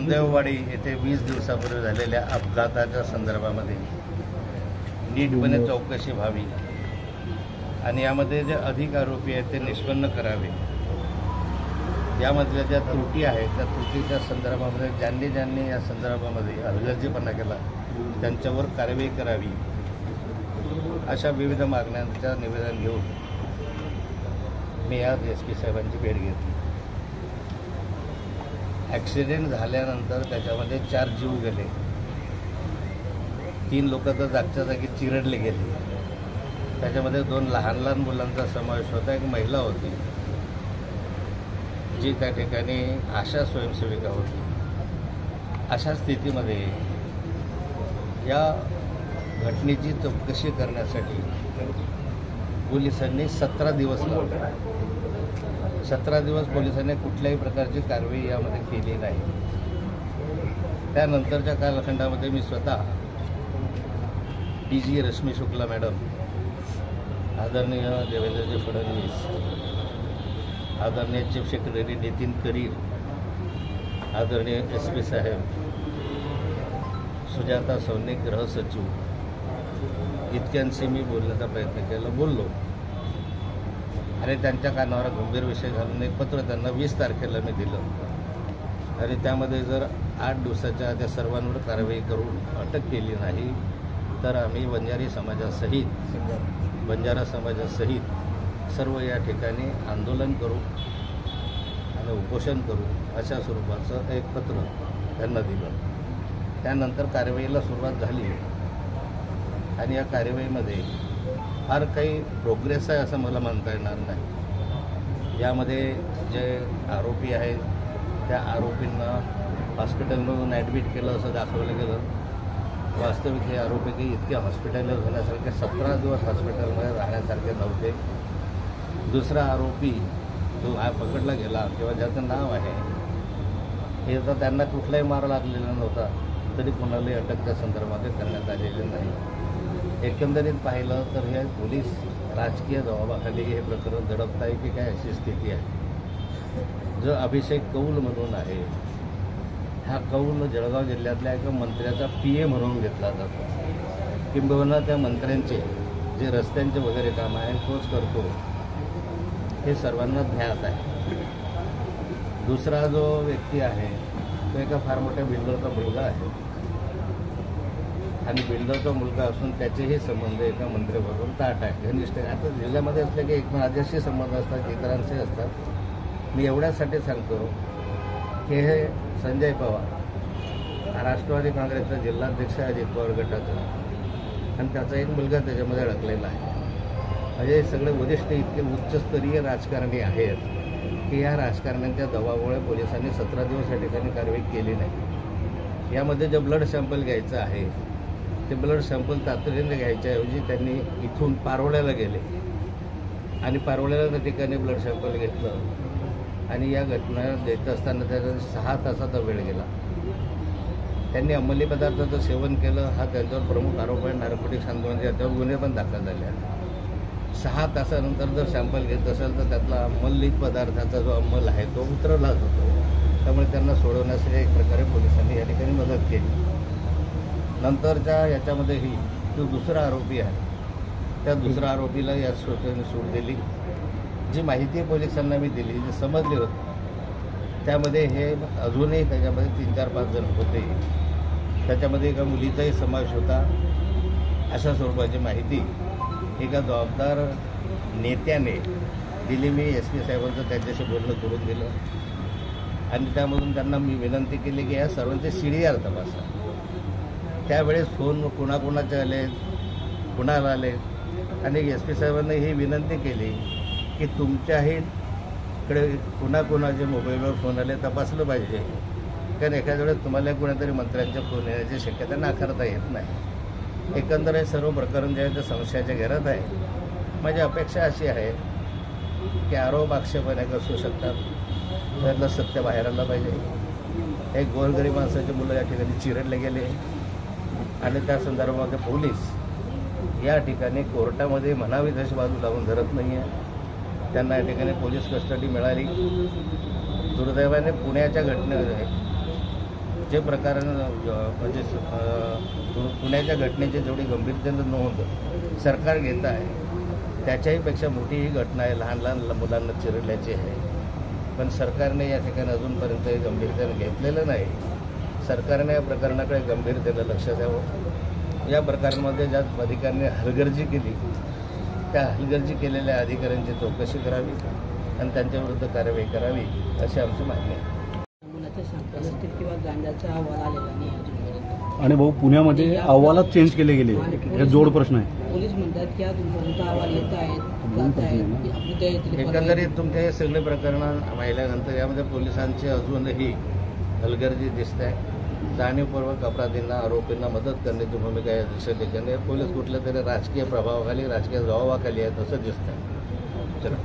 नामदेववाडी येथे 20 दिवसापूर्वी झालेल्या अपघाताच्या संदर्भामध्ये नीटपणे चौकशी व्हावी आणि यामध्ये जे अधिक आरोपी आहेत ते निष्पन्न करावे। यामधल्या ज्या त्रुटी आहेत त्या त्रुटीच्या संदर्भामध्ये ज्यांनी या संदर्भामध्ये हलगर्जीपणा केला त्यांच्यावर कारवाई करावी, अशा विविध मागण्यांचं निवेदन घेऊन मी आज SP साहेबांची भेट घेतली। ॲक्सिडेंट झाल्यानंतर त्याच्यामध्ये 4 जीव गेले, 3 लोक तर जागच्या जागी चिरडले गेले। त्याच्यामध्ये 2 लहान मुलांचा समावेश होता, एक महिला होती जी त्या ठिकाणी आशा स्वयंसेविका होती। अशा स्थितीमध्ये या घटनेची चौकशी करण्यासाठी पोलिसांनी 17 दिवस लावले। 17 दिवस पोलिसांनी कुठल्याही प्रकारची कारवाई यामध्ये केली नाही। त्यानंतरच्या कालखंडामध्ये मी स्वतः DG रश्मी शुक्ला मॅडम, आदरणीय देवेंद्रजी फडणवीस, आदरणीय चीफ सेक्रेटरी नितीन करीर, आदरणीय SP साहेब, सुजाता सौनिक गृहसचिव इतक्यांशी मी बोलण्याचा प्रयत्न केला, बोललो आणि त्यांच्या कानावर गंभीर विषय घालून एक पत्र त्यांना 20 तारखेला मी दिलं आणि त्यामध्ये जर 8 दिवसाच्या त्या सर्वांवर कारवाई करून अटक केली नाही तर आम्ही बंजारा समाजासहित सर्व या ठिकाणी आंदोलन करू आणि उपोषण करू, अशा स्वरूपाचं एक पत्र त्यांना दिलं। त्यानंतर कारवाईला सुरुवात झाली आणि या कारवाईमध्ये फार काही प्रोग्रेस आहे असं मला म्हणता येणार नाही। यामध्ये जे आरोपी आहेत त्या आरोपींना हॉस्पिटलमधून ॲडमिट केलं असं दाखवलं गेलं। वास्तविक हे आरोपी काही इतके हॉस्पिटलवर होण्यासारखे 17 दिवस हॉस्पिटलमध्ये राहण्यासारखे नव्हते। दुसरा आरोपी जो पकडला गेला किंवा ज्याचं नाव आहे हे तर त्यांना कुठलाही मार लागलेला नव्हता, तरी कुणालाही अटकच्या संदर्भात करण्यात आलेले नाही। एकंदरीत पाहिलं तर हे पोलीस राजकीय दबावाखाली हे प्रकरण दडपत आहे की काय, अशी स्थिती आहे। जो अभिषेक कौल म्हणून आहे, हा कौल जळगाव जिल्ह्यातल्या एका मंत्र्याचा PA म्हणून घेतला जातो, किंबहुना त्या मंत्र्यांचे जे रस्त्यांचे वगैरे काम आहे तोच करतो, हे सर्वांना ज्ञात आहे। दुसरा जो व्यक्ती आहे तो एका फार मोठ्या बिल्डरचा मुलगा आहे आणि बिल्डरचा मुलगा असून त्याचेही संबंध एका मंत्र्याबरोबर ताट आहे, घनिष्ठ आहे। आता जिल्ह्यामध्ये असले की एक माझ्याशी संबंध असतात, इतरांचे असतात। मी एवढ्यासाठी सांगतो की हे संजय पवार राष्ट्रवादी काँग्रेसचा जिल्हाध्यक्ष आहे अजित पवार गटाचा, आणि त्याचा एक मुलगा त्याच्यामध्ये अडकलेला आहे। म्हणजे सगळे वरिष्ठ इतके उच्चस्तरीय राजकारणी आहेत की या राजकारण्यांच्या दबावामुळे पोलिसांनी 17 दिवस या ठिकाणी कारवाई केली नाही। यामध्ये जे ब्लड सॅम्पल घ्यायचं आहे ते ब्लड सॅम्पल तातडीने घ्यायच्याऐवजी त्यांनी इथून पारोळ्याला गेले आणि पारोळ्याला त्या ठिकाणी ब्लड सॅम्पल घेतलं आणि या घटना देत असताना त्याचा 6 तासाचा वेळ गेला। त्यांनी अंमली पदार्थाचं सेवन केलं, हा त्यांच्यावर प्रमुख आरोप आहे। नार्कोटिक्स आंदोलन याच्यावर गुन्हे पण दाखल झाले आहेत। 6 तासानंतर जर सॅम्पल घेत असेल तर त्यातला अंमली पदार्थाचा जो अंमल आहे तो उतरलाच होतो, त्यामुळे त्यांना सोडवण्यासाठी एक प्रकारे पोलिसांनी या ठिकाणी मदत केली। नंतरच्या याच्यामध्येही जो दुसरा आरोपी आहे त्या दुसऱ्या आरोपीला या सूट दिली। जी माहिती पोलिसांना मी दिली, जी समजली होती, त्यामध्ये हे अजूनही त्याच्यामध्ये 3-4-5 जण होते। त्याच्यामध्ये एका मुलीचाही समावेश होता। अशा स्वरूपाची माहिती एका जबाबदार नेत्याने दिली। मी SP साहेबांचं त्यांच्याशी बोलणं करून दिलं आणि त्यामधून त्यांना मी विनंती केली की या सर्वांचे CDR तपासा। त्यावेळेस फोन कुणाकुणाचे आले, कुणाला आले, आणि SP साहेबांनी ही विनंती केली की तुमच्याहीकडे कुणाकुणाचे मोबाईलवर फोन आले तपासलं पाहिजे, कारण एखाद्या वेळेस तुम्हाला कुणातरी मंत्र्यांचे फोन येण्याची शक्यता नाकारता येत नाही। एकंदर हे सर्व प्रकरण जे आहे ते संशयाच्या घेरात आहे। माझी अपेक्षा अशी आहे की आरोप आक्षेप अनेक असू शकतात, त्यातलं सत्य बाहेर आलं पाहिजे। एक गोरगरीब माणसाचे मुलं या ठिकाणी चिरडले गेले आणि त्या संदर्भामध्ये पोलीस या ठिकाणी कोर्टामध्ये म्हणावी तशी बाजू लावून धरत नाही आहे। त्यांना या ठिकाणी पोलीस कस्टडी मिळाली। दुर्दैवाने पुण्याच्या घटनेमध्ये जे प्रकरण म्हणजे पुण्याच्या घटनेची जेवढी गंभीरतेनं नोंद सरकार घेत आहे त्याच्याही पेक्षा मोठी ही घटना आहे, लहान लहान मुलांना चिरडल्याची आहे. पण सरकारने या ठिकाणी अजूनपर्यंत हे गंभीरतेनं घेतलेलं नाही. सरकारने या प्रकरणाकडे गंभीरतेनं लक्ष द्यावं. या प्रकरणामध्ये ज्या अधिकाऱ्यांनी हलगर्जी केली त्या हलगर्जी केलेल्या अधिकाऱ्यांची चौकशी करावी आणि त्यांच्याविरुद्ध कारवाई करावी अशी आमची मागणी आहे. किंवा गांजाचा अहवाल आलेला नाही अजूनपर्यंत. आणि भाऊ पुण्यामध्ये अहवालात चेंज केले गेले, हे जोड प्रश्न आहे. पोलीस म्हणतात की अजूनपर्यंत अहवाल येत आहेत. एकंदरीत तुमचे हे सगळे प्रकरण पाहिल्यानंतर यामध्ये पोलिसांची अजूनही हलगर्जी दिसत आहे. जाणीवपूर्वक अपराधींना आरोपींना मदत करण्याची भूमिका या दिशेने ठिकाणी पोलीस कुठल्या तरी राजकीय प्रभावाखाली राजकीय दबावाखाली आहे असं दिसत आहे. चला.